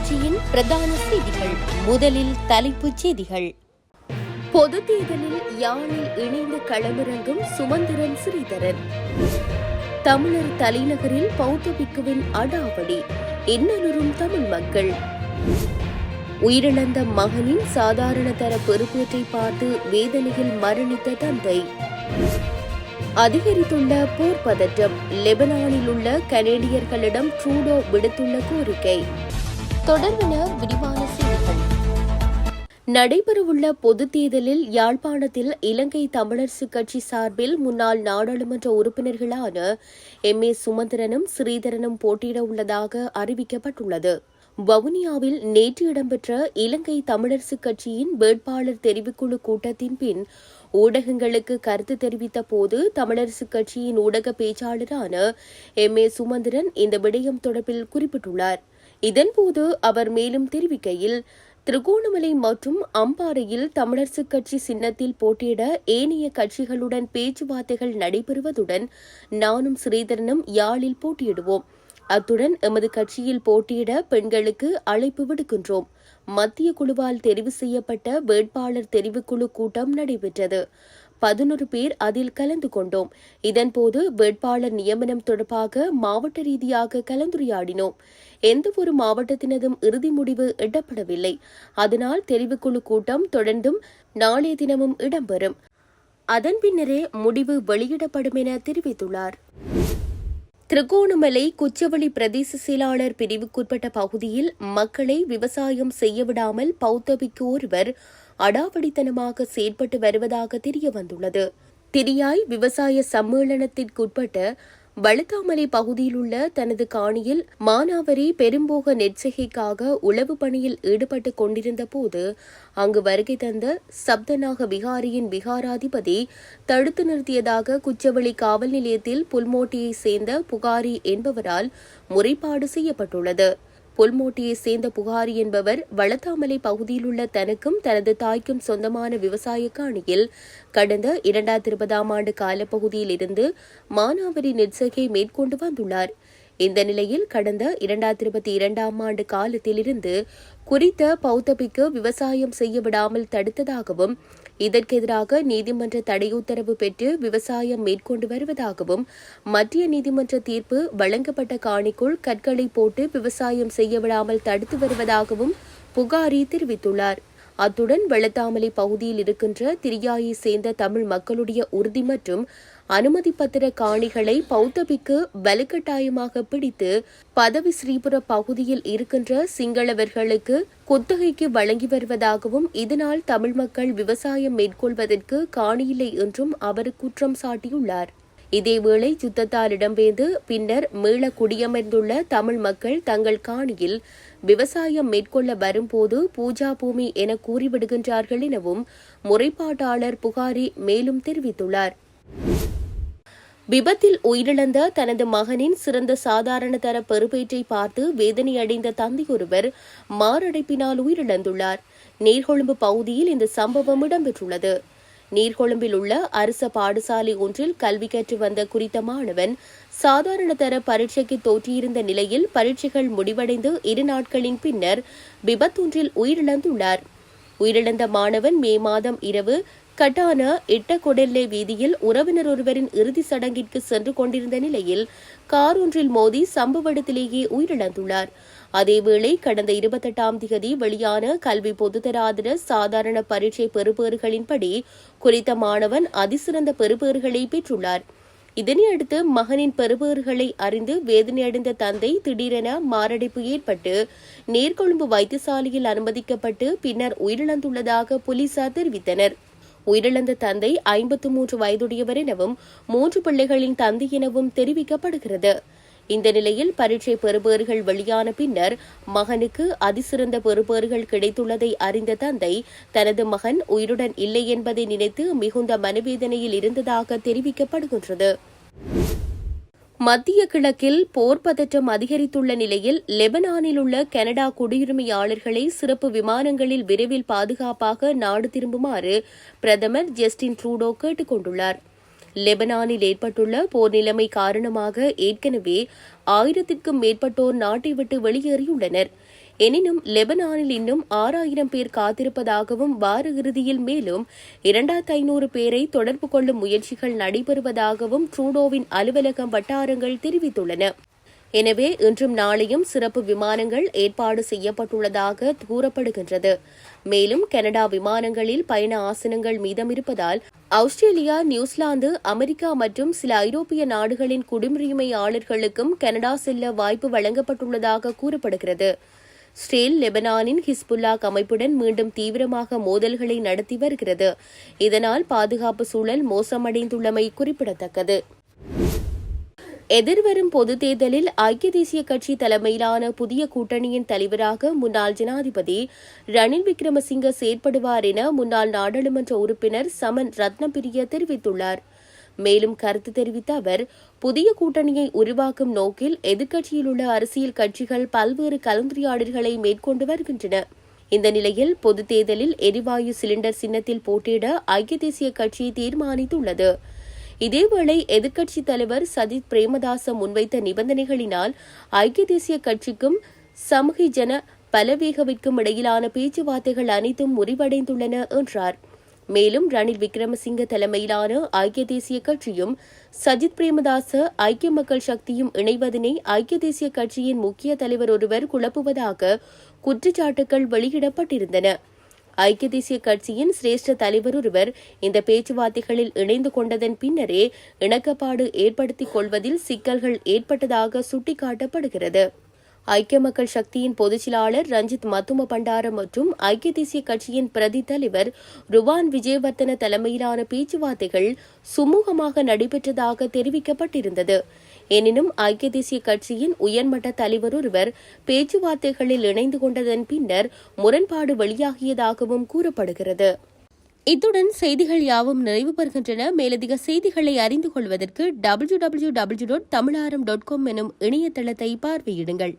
தொலைக்காட்சியின் பிரதான செய்திகள். முதலில் தலைப்புச் செய்திகள். பொது தேர்தலில் யாழில் இணைந்து களமிறங்கும் சுமந்திரன் ஸ்ரீதரன். தமிழர் தலைநகரில் பௌத்த பிக்குவின் அடாவடி, இன்னலுறும் தமிழ் மக்கள். உயிரிழந்த மகனின் சாதாரண தர பெறுபேற்றை பார்த்து வேதனையில் மரணித்த தந்தை. அதிகரித்துள்ள போர் பதற்றம், லெபனானில் உள்ள கனேடியர்களிடம் ட்ரூடோ விடுத்துள்ள கோரிக்கை. தொடர்பான விரிவான செய்திகள். நடைபெறவுள்ள பொதுத் தேர்தலில் யாழ்ப்பாணத்தில் இலங்கை தமிழரசு கட்சி சார்பில் முன்னாள் நாடாளுமன்ற உறுப்பினர்களான எம். சுமந்திரனும் ஸ்ரீதரனும் போட்டியிட உள்ளதாக அறிவிக்கப்பட்டுள்ளது. வவுனியாவில் நேற்று இடம்பெற்ற இலங்கை தமிழரசு கட்சியின் வேட்பாளர் தெரிவுக்குழு கூட்டத்தின் பின் ஊடகங்களுக்கு கருத்து தெரிவித்த போது தமிழரசு கட்சியின் ஊடக பேச்சாளரான எம். சுமந்திரன் இந்த விடயம் தொடர்பில் குறிப்பிட்டுள்ளார். இதன்போது அவர் மேலும் தெரிவிக்கையில், திருகோணமலை மற்றும் அம்பாறையில் தமிழரசுக் கட்சி சின்னத்தில் போட்டியிட ஏனைய கட்சிகளுடன் பேச்சுவார்த்தைகள் நடைபெறுவதுடன் நானும் ஸ்ரீதரனும் யாழில் போட்டியிடுவோம். அத்துடன் எமது கட்சியில் போட்டியிட பெண்களுக்கு அழைப்பு விடுக்கின்றோம். மத்திய குழுவால் தெரிவு செய்யப்பட்ட வேட்பாளர் தெரிவுக்குழு கூட்டம் நடைபெற்றது. 11 பேர் அதில் கலந்து கொண்டோம். இதன்போது வேட்பாளர் நியமனம் தொடர்பாக மாவட்ட ரீதியாக கலந்துரையாடினோம். எந்தவொரு மாவட்டத்தினதும் இறுதி முடிவு எட்டப்படவில்லை. அதனால் தெரிவுக்குழு கூட்டம் தொடர்ந்தும் நாளைய தினமும் இடம்பெறும். அதன் பின்னரே முடிவு வெளியிடப்படும் என தெரிவித்துள்ளார். திருகோணமலை குச்சவெளி பிரதேச செயலாளர் பிரிவுக்குட்பட்ட பகுதியில் மக்களை விவசாயம் செய்ய விடாமல் பௌத்த பிக்கு ஒருவர் அடாவடித்தனமாக செயற்பட்டு வருவதாக தெரியவந்துள்ளது. திரியாய் விவசாய சம்மேளனத்திற்குட்பட்ட வளத்தாமலை பகுதியில் உள்ள தனது காணியில் மானாவரி பெரும்போக நெற்செய்கைக்காக உளவு பணியில் ஈடுபட்டுக் கொண்டிருந்த போது அங்கு வருகை தந்த சப்தநாக விகாரியின் விகாராதிபதி தடுத்து நிறுத்தியதாக குச்சவெளி காவல் நிலையத்தில் புல்மோட்டியைச் சேர்ந்த புகாரி என்பவரால் முறைப்பாடு செய்யப்பட்டுள்ளது. புல்மோட்டியைச் சேர்ந்த புகாரி என்பவர் வளத்தாமலை பகுதியில் உள்ள தனக்கும் தனது தாய்க்கும் சொந்தமான விவசாய காணியில் கடந்த 2020ஆம் ஆண்டு காலப்பகுதியில் இருந்து மானாவரி நெற்செய்கை மேற்கொண்டு வந்துள்ளார். இந்த நிலையில் கடந்த 2022ஆம் ஆண்டு காலத்திலிருந்து குறித்த பௌத்த பிக்கு விவசாயம் செய்ய விடாமல் தடுத்ததாகவும் இதற்கெதிராக நீதிமன்ற தடை உத்தரவு பெற்று விவசாயம் மேற்கொண்டு வருவதாகவும் மத்திய நீதிமன்ற தீர்ப்பு வழங்கப்பட்ட காணிக்குள் கற்களை போட்டு விவசாயம் செய்ய விடாமல் தடுத்து வருவதாகவும் புகாரி தெரிவித்துள்ளார். அத்துடன் வெள்ளத்தாமலை பகுதியில் இருக்கின்ற திரியாயை சேர்ந்த தமிழ் மக்களுடைய உறுதி மற்றும் அனுமதி பத்திர காணிகளை பௌத்த பிக்கு வலுக்கட்டாயமாக பிடித்து பதவி ஸ்ரீபுர பகுதியில் இருக்கின்ற சிங்களவர்களுக்கு குத்தகைக்கு வழங்கி வருவதாகவும் இதனால் தமிழ் மக்கள் விவசாயம் மேற்கொள்வதற்கு காணியில்லை என்றும் அவர் குற்றம் சாட்டியுள்ளார். இதேவேளை யுத்தத்தால் இடம்பெயர்ந்து பின்னர் மீள குடியமர்ந்துள்ள தமிழ் மக்கள் தங்கள் காணியில் விவசாயம் மேற்கொள்ள வரும்போது பூஜா பூமி என கூறிவிடுகின்றார்கள் எனவும் முறைப்பாட்டாளர் புகாரி மேலும் தெரிவித்துள்ளார். விபத்தில் உயிரிழந்த தனது மகனின் சிறந்த சாதாரண தர பெறுபேற்றை பார்த்து வேதனையடைந்த தந்தையொருவர் மாரடைப்பினால் உயிரிழந்துள்ளார். நீர்கொழும்பு பகுதியில் இந்த சம்பவம் இடம்பெற்றுள்ளது. நீர்கொழும்பில் உள்ள அரச பாடசாலை ஒன்றில் கல்வி கற்று வந்த குறித்த மாணவன் சாதாரண தர பரீட்சைக்கு தோற்றியிருந்த நிலையில் பரீட்சைகள் முடிவடைந்து 2 நாட்களின் பின்னர் விபத்தொன்றில் உயிரிழந்துள்ளார். உயிரிழந்த மாணவன் மே மாதம் இரவு கட்டான இட்டகொடெல்லே வீதியில் உறவினர் ஒருவரின் இறுதி சடங்கிற்கு சென்று கொண்டிருந்த நிலையில் கார் ஒன்றில் மோதி சம்பவ இடத்திலேயே உயிரிழந்துள்ளார். அதேவேளை கடந்த 28ஆம் தேதி வெளியான கல்வி பொதுத்தராதர சாதாரண பரீட்சை பெறுபேறுகளின்படி குறித்த மாணவன் அதிசிறந்த பெறுபேறுகளை பெற்றுள்ளார். இதனையடுத்து மகனின் பெறுபேறுகளை அறிந்து வேதனையடைந்த தந்தை திடீரென மாரடைப்பு ஏற்பட்டு நீர்கொழும்பு வைத்தியசாலையில் அனுமதிக்கப்பட்டு பின்னர் உயிரிழந்துள்ளதாக போலீசார் தெரிவித்தனர். உயிரிழந்த தந்தை 53 வயதுடையவர் எனவும் 3 பிள்ளைகளின் தந்தை எனவும் தெரிவிக்கப்படுகிறது. இந்த நிலையில் பரீட்சை பெறுபேறுகள் வெளியான பின்னர் மகனுக்கு அதிசிறந்த பெறுபேறுகள் கிடைத்துள்ளதை அறிந்த தந்தை தனது மகன் உயிருடன் இல்லை என்பதை நினைத்து மிகுந்த மனவேதனையில் இருந்ததாக தெரிவிக்கப்படுகின்றது. மத்திய கிழக்கில் போர் பதற்றம் அதிகரித்துள்ள நிலையில் லெபனானில் உள்ள கனடா குடியுரிமையாளர்களை சிறப்பு விமானங்களில் விரைவில் பாதுகாப்பாக நாடு திரும்புமாறு பிரதமர் ஜஸ்டின் ட்ரூடோ கேட்டுக் கொண்டுள்ளார். லெபனானில் ஏற்பட்டுள்ள போர் நிலைமை காரணமாக ஏற்கனவே 1000க்கும் மேற்பட்டோர் நாட்டை விட்டு வெளியேறியுள்ளனர். எனினும் லெபனானில் இன்னும் 6000 பேர் காத்திருப்பதாகவும் வார இறுதியில் மேலும் 2500 பேரை தொடர்பு கொள்ளும் முயற்சிகள் நடைபெறுவதாகவும் ட்ரூடோவின் அலுவலகம் வட்டாரங்கள் தெரிவித்துள்ளன. எனவே இன்றும் நாளையும் சிறப்பு விமானங்கள் ஏற்பாடு செய்யப்பட்டுள்ளதாக கூறப்படுகின்றது. மேலும் கனடா விமானங்களில் பயண ஆசனங்கள் மீதமிருப்பதால் ஆஸ்திரேலியா, நியூசிலாந்து, அமெரிக்கா மற்றும் சில ஐரோப்பிய நாடுகளின் குடியுரிமையாளர்களுக்கும் கனடா செல்ல வாய்ப்பு வழங்கப்பட்டுள்ளதாக கூறப்படுகிறது. இஸ்ரேல் லெபனானின் ஹிஸ்புல்லா அமைப்புடன் மீண்டும் தீவிரமாக மோதல்களை நடத்தி வருகிறது. இதனால் பாதுகாப்பு சூழல் மோசமடைந்துள்ளமை குறிப்பிடத்தக்கது. எதிர்வரும் பொதுத் தேர்தலில் ஐக்கிய தேசிய கட்சி தலைமையிலான புதிய கூட்டணியின் தலைவராக முன்னாள் ஜனாதிபதி ரணில் விக்ரமசிங்க செயற்படுவார் என முன்னாள் நாடாளுமன்ற உறுப்பினர் சமன் ரத்னபிரிய தெரிவித்துள்ளார். மேலும் கருத்து தெரிவித்த அவர், புதிய கூட்டணியை உருவாக்கும் நோக்கில் எதிர்க்கட்சியில் உள்ள அரசியல் கட்சிகள் பல்வேறு கலந்துரையாடல்களை மேற்கொண்டு வருகின்றன. இந்த நிலையில் பொதுத் தேர்தலில் எரிவாயு சிலிண்டர் சின்னத்தில் போட்டியிட ஐக்கிய தேசிய கட்சி தீர்மானித்துள்ளது. இதேவேளை எதிர்க்கட்சித் தலைவர் சஜித் பிரேமதாச முன்வைத்த நிபந்தனைகளினால் ஐக்கிய தேசிய கட்சிக்கும் சமூக ஜன பலவேகவிற்கும் இடையிலான பேச்சுவார்த்தைகள் அனைத்தும் முறிவடைந்துள்ளன என்றார். மேலும் ரணில் விக்ரமசிங்க தலைமையிலான ஐக்கிய தேசிய கட்சியும் சஜித் பிரேமதாச ஐக்கிய மக்கள் சக்தியும் இணைவதனை ஐக்கிய தேசிய கட்சியின் முக்கிய தலைவர் ஒருவர் குழப்புவதாக குற்றச்சாட்டுகள் வெளியிடப்பட்டிருந்தன. ஐக்கிய தேசிய கட்சியின் சிரேஷ்ட தலைவர் ஒருவர் இந்த பேச்சுவார்த்தைகளில் இணைந்து கொண்டதன் பின்னரே இணக்கப்பாடு ஏற்படுத்திக் கொள்வதில் சிக்கல்கள் ஏற்பட்டதாக சுட்டிக்காட்டப்படுகிறது. ஐக்கிய மக்கள் சக்தியின் பொதுச் செயலாளர் ரஞ்சித் மத்தும பண்டார மற்றும் ஐக்கிய தேசிய கட்சியின் பிரதி தலைவர் ருவான் விஜயவர்தன தலைமையிலான பேச்சுவார்த்தைகள் சுமூகமாக நடைபெற்றதாக தெரிவிக்கப்பட்டிருந்தது. எனினும் ஐக்கிய தேசிய கட்சியின் உயர்மட்ட தலைவர் ஒருவர் பேச்சுவார்த்தைகளில் இணைந்து கொண்டதன் பின்னர் முரண்பாடு வெளியாகியதாகவும் கூறப்படுகிறது. இத்துடன் செய்திகள் யாவும் நிறைவு பெறுகின்றன. மேலதிக செய்திகளை அறிந்து கொள்வதற்கு www.tamilaram.com எனும் இணையதளத்தை பார்வையிடுங்கள்.